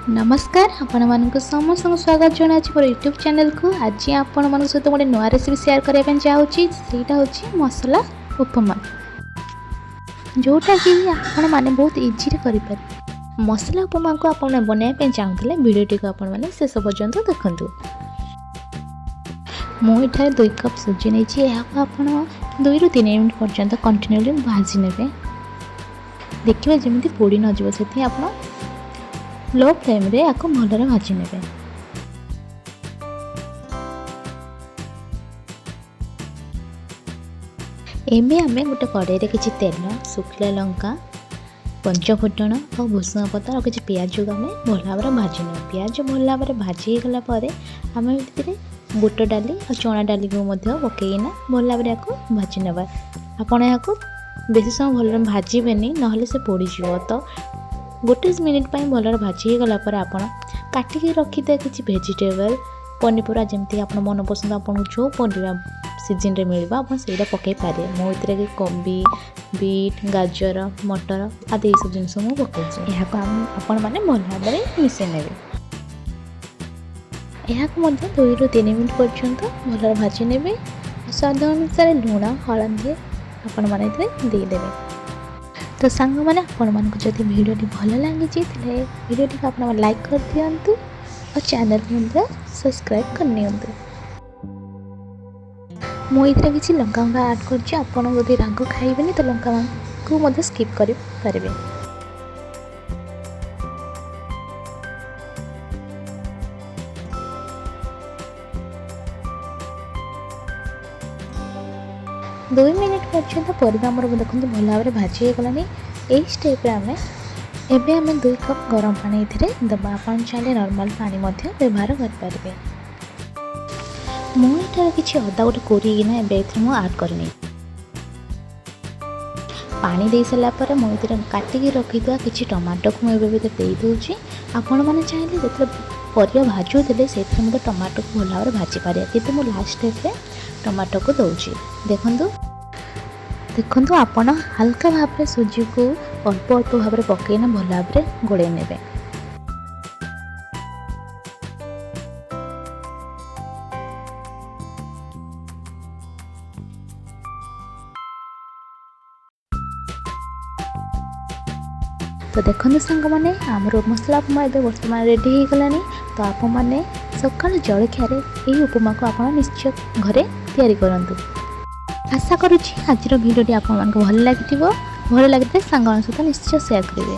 नमस्कार आपण मानक समस्त स्वागत जनावि मोर यूट्यूब चैनल को। आज आपण मान सहित गोटे नुआ रेसिपी शेयर करने चाहूँगी। सेटा हूँ मसला उपमा, जोटा कि आपण मैंने बहुत इजी कर मसला उपमा को आप बनवाई चाहूँगे भिडियोटी को आपण मैंने शेष पर्यंत देखूँ। मुझे 2 कप सुजी नहीं आप 2 ରୁ 3 मिनट पर्यंत कंटिन्यूली भाजी ने देखिए जमी पोड़ी नजर से आप लो फ्लेम रे आपको भलरे भाजी ने। एबे आमे गोटे कड़ाई किसी तेल, शुखला लंका, पंचफुटण और भूसुंगा पत्र और किसी पियाज को आम भल भाव भाजी ने। पियाज भल भाव भाजी गलापर आम बुट डाली और चना डाली को पकईना भल भाव आपको भाजी नवा। आपड़ यहाँ बेसी समय भल भाजबेनि ना से पोड़ तो गोटे मिनिट भल भाजी गलापर आप काटिक रखी था किसी भेजिटेबल पनीपरिया जमती आप मन पसंद आपको जो पनीर सीजन रे मिलवा आप पकई पारे। मुझे कोबी, बीट, गाजर, मटर आदि ये सब जिनस मुझे पकई आपण मैंने भल भाव मिसई ने। यहाँ 2 ରୁ 3 मिनट पर्यंत भल भाजी ने। स्वाद अनुसार लुण हलदी आपण मैंने देदेवे। तो सांग मैंने आपण मानक जदि भिडियोटी भल लगी भिडियोटी को आप लाइक कर दिंतु और चैनल को सब्सक्राइब करनी। मुझे किसी लंका आड कर राग खाइबे तो लंका को स्किप कर पारे। 2 मिनिट पर्यंत परिवा आमर देखते भल भाव भाजी गलानी। यही स्टेप आम एबे 2 कप गरम पानी दबा। आप चाहिए नॉर्मल पानी व्यवहार करें। मुझे किसी अदा गोटे कोरिकिना मुझे आड करनी। पानी दे सारापर मुझे काटिक रखी किसी टमाटो को मुझे दे दूँगी। आपण मैंने चाहिए जो परिया भाजुले से टमाटो को भल भाव भाजी पारे कि मुझे लास्ट स्टेप टमाटो को दूसरी। देखो आपण हल्का भाव सुजी को अल्प अल्प भाव पकईना भल भाव गोड़े ने। तो देखो सांग मैंने आमर मसला उपमा ए बर्तमान रेडी हो गलानी। तो आप मैंने सकाल जलखियार यही उपमा को आप निश्चय घरे तैयारी करंतु। आशा करुँची आज भिडियोटी आपको भल लगी। भल लगे सांग सहित निश्चय शेयर करेंगे।